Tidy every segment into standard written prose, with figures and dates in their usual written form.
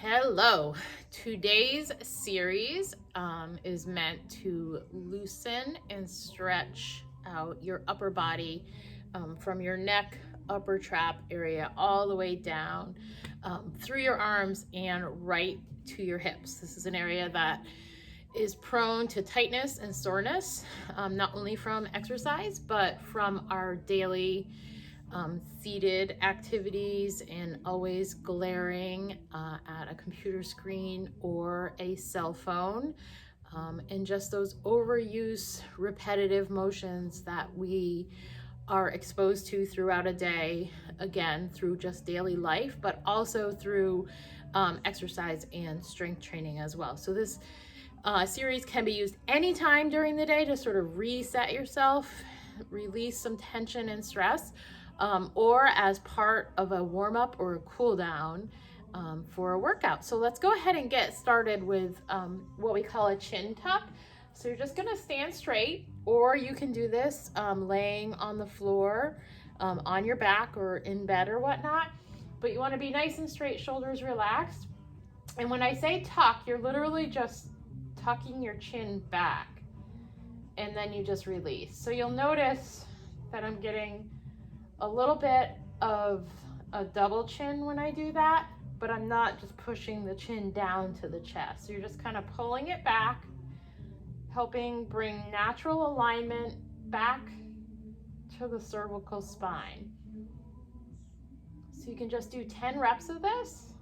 Hello. Today's series is meant to loosen and stretch out your upper body from your neck, upper trap area, all the way down through your arms and right to your hips. This is an area that is prone to tightness and soreness, not only from exercise, but from our daily seated activities and always glaring at a computer screen or a cell phone, and just those overuse repetitive motions that we are exposed to throughout a day, again through just daily life, but also through exercise and strength training as well. So this series can be used anytime during the day to sort of reset yourself, release some tension and stress, or as part of a warm-up or a cool down for a workout. So let's go ahead and get started with what we call a chin tuck. So you're just gonna stand straight, or you can do this laying on the floor, on your back or in bed or whatnot. But you wanna be nice and straight, shoulders relaxed. And when I say tuck, you're literally just tucking your chin back, and then you just release. So you'll notice that I'm getting a little bit of a double chin when I do that, but I'm not just pushing the chin down to the chest. So you're just kind of pulling it back, helping bring natural alignment back to the cervical spine. So you can just do 10 reps of this,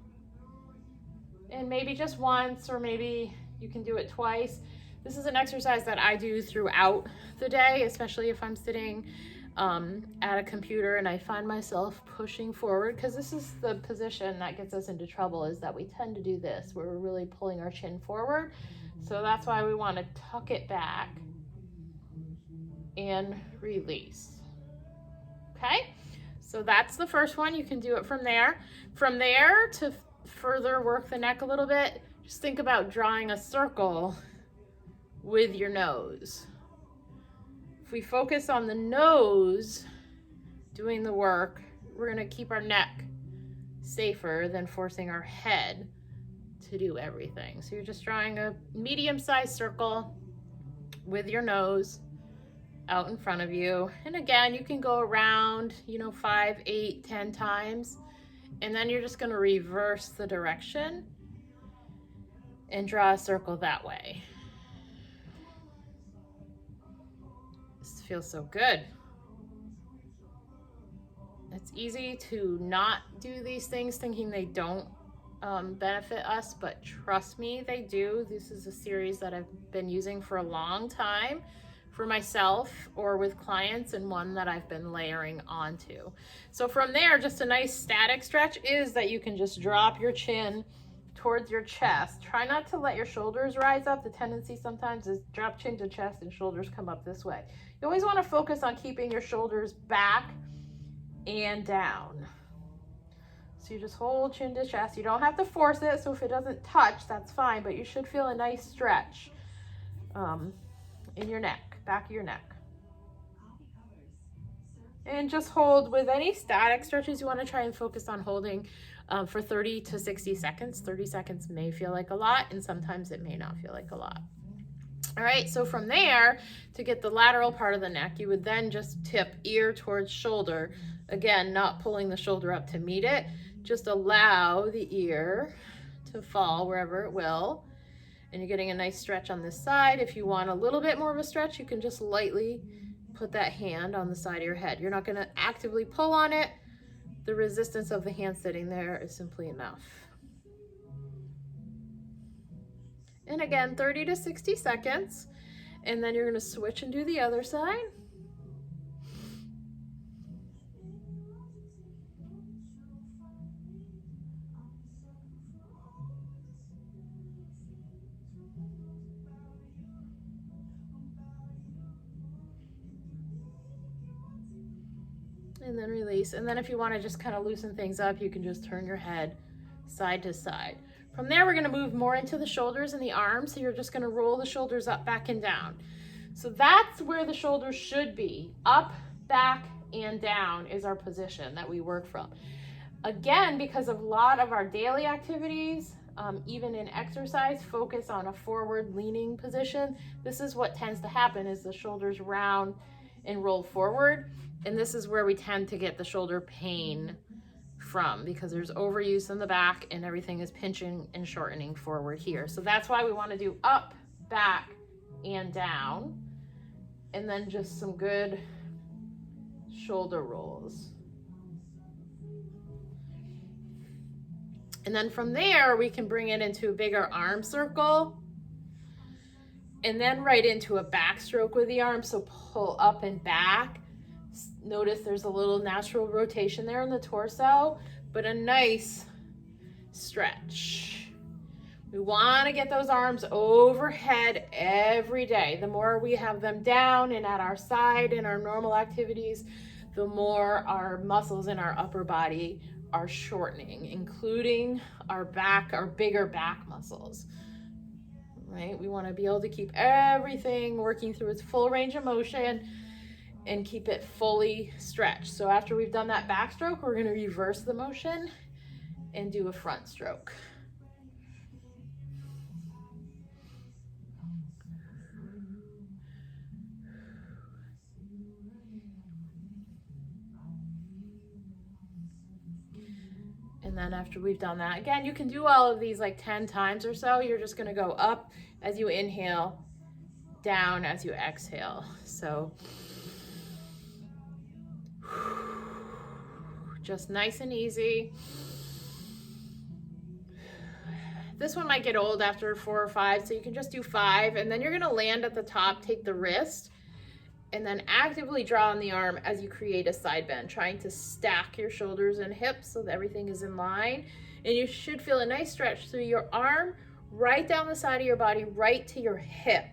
and maybe just once, or maybe you can do it twice. This is an exercise that I do throughout the day, especially if I'm sitting at a computer and I find myself pushing forward, because this is the position that gets us into trouble, is that we tend to do this where we're really pulling our chin forward. So that's why we want to tuck it back and release. Okay, so that's the first one. You can do it from there. From there, to further work the neck a little bit, just think about drawing a circle with your nose. If we focus on the nose doing the work, we're gonna keep our neck safer than forcing our head to do everything. So you're just drawing a medium-sized circle with your nose out in front of you. And again, you can go around, 5, 8, 10 times. And then you're just gonna reverse the direction and draw a circle that way. This feels so good. It's easy to not do these things thinking they don't benefit us, but trust me, they do. This is a series that I've been using for a long time for myself or with clients, and one that I've been layering onto. So from there, just a nice static stretch is that you can just drop your chin towards your chest. Try not to let your shoulders rise up. The tendency sometimes is drop chin to chest and shoulders come up this way. You always want to focus on keeping your shoulders back and down. So you just hold chin to chest. You don't have to force it, so if it doesn't touch, that's fine, but you should feel a nice stretch in your neck, back of your neck. And just hold with any static stretches. You want to try and focus on holding for 30 to 60 seconds. 30 seconds may feel like a lot, and sometimes it may not feel like a lot. All right, so from there, to get the lateral part of the neck, you would then just tip ear towards shoulder. Again, not pulling the shoulder up to meet it. Just allow the ear to fall wherever it will. And you're getting a nice stretch on this side. If you want a little bit more of a stretch, you can just lightly put that hand on the side of your head. You're not going to actively pull on it. The resistance of the hand sitting there is simply enough. And again, 30 to 60 seconds. And then you're going to switch and do the other side. And then release. And then if you want to just kind of loosen things up, you can just turn your head side to side. From there, we're going to move more into the shoulders and the arms. So you're just going to roll the shoulders up, back, and down. So that's where the shoulders should be. Up, back, and down is our position that we work from. Again, because of a lot of our daily activities, even in exercise, focus on a forward leaning position. This is what tends to happen, is the shoulders round and roll forward. And this is where we tend to get the shoulder pain from, because there's overuse in the back and everything is pinching and shortening forward here. So that's why we want to do up, back, and down, and then just some good shoulder rolls. And then from there, we can bring it into a bigger arm circle, and then right into a backstroke with the arm. So pull up and back. Notice there's a little natural rotation there in the torso, but a nice stretch. We want to get those arms overhead every day. The more we have them down and at our side in our normal activities, the more our muscles in our upper body are shortening, including our back, our bigger back muscles, right? We want to be able to keep everything working through its full range of motion and keep it fully stretched. So after we've done that backstroke, we're going to reverse the motion and do a front stroke. And then after we've done that, again, you can do all of these like 10 times or so. You're just going to go up as you inhale, down as you exhale. So just nice and easy. This one might get old after 4 or 5, so you can just do 5, and then you're going to land at the top, take the wrist, and then actively draw on the arm as you create a side bend, trying to stack your shoulders and hips so that everything is in line. And you should feel a nice stretch through your arm, right down the side of your body, right to your hip.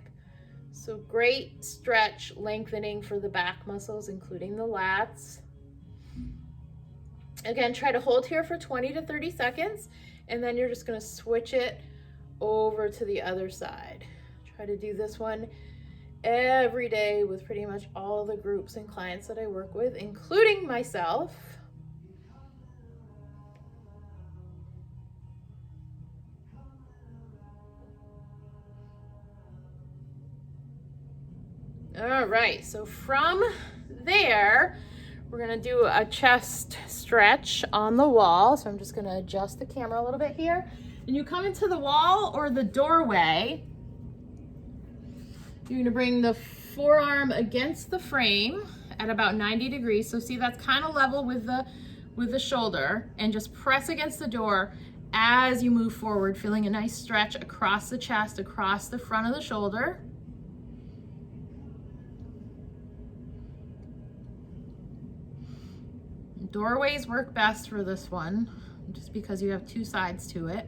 So great stretch, lengthening for the back muscles, including the lats. Again, try to hold here for 20 to 30 seconds, and then you're just going to switch it over to the other side. Try to do this one every day with pretty much all the groups and clients that I work with, including myself. All right, so from there, we're gonna do a chest stretch on the wall. So I'm just gonna adjust the camera a little bit here. And you come into the wall or the doorway. You're gonna bring the forearm against the frame at about 90 degrees. So see, that's kind of level with the shoulder, and just press against the door as you move forward, feeling a nice stretch across the chest, across the front of the shoulder. Doorways work best for this one, just because you have 2 sides to it.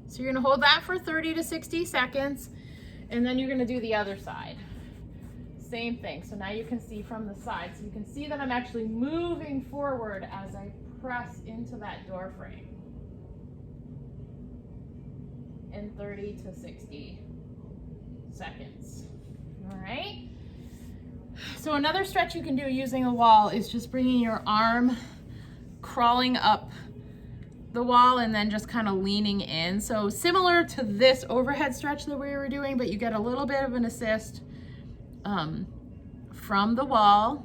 So you're gonna hold that for 30 to 60 seconds, and then you're gonna do the other side. Same thing. So now you can see from the side. So you can see that I'm actually moving forward as I press into that door frame in 30 to 60 seconds. All right. So another stretch you can do using a wall is just bringing your arm, crawling up the wall, and then just kind of leaning in. So similar to this overhead stretch that we were doing, but you get a little bit of an assist from the wall.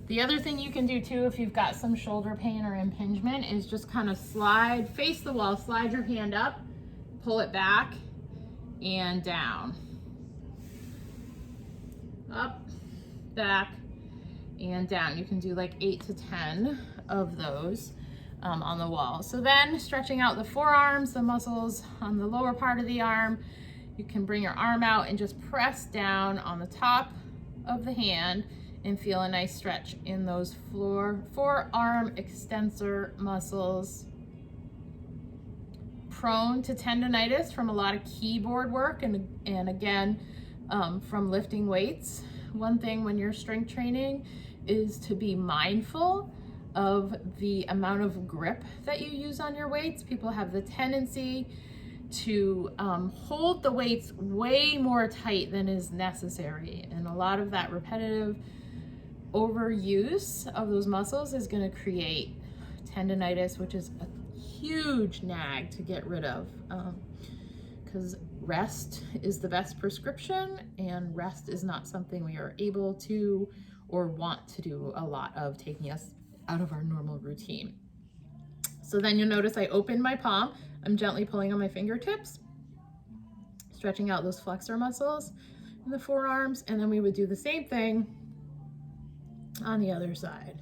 The other thing you can do too, if you've got some shoulder pain or impingement, is just kind of slide, face the wall, slide your hand up, pull it back and down. Up, back, and down. You can do like 8 to 10 of those on the wall. So then stretching out the forearms, the muscles on the lower part of the arm, you can bring your arm out and just press down on the top of the hand and feel a nice stretch in those forearm extensor muscles. Prone to tendonitis from a lot of keyboard work and again, from lifting weights. One thing when you're strength training is to be mindful of the amount of grip that you use on your weights. People have the tendency to hold the weights way more tight than is necessary. And a lot of that repetitive overuse of those muscles is going to create tendonitis, which is a huge nag to get rid of, because rest is the best prescription, and rest is not something we are able to or want to do a lot of, taking us out of our normal routine. So then you'll notice I open my palm. I'm gently pulling on my fingertips, stretching out those flexor muscles in the forearms, and then we would do the same thing on the other side.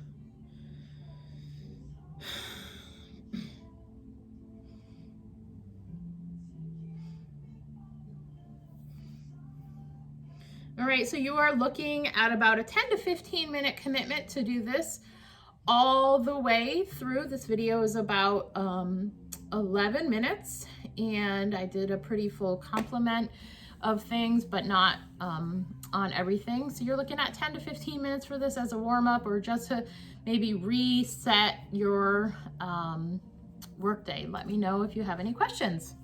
All right, so you are looking at about a 10 to 15 minute commitment to do this all the way through. This video is about 11 minutes, and I did a pretty full complement of things, but not on everything. So you're looking at 10 to 15 minutes for this as a warm-up, or just to maybe reset your workday. Let me know if you have any questions.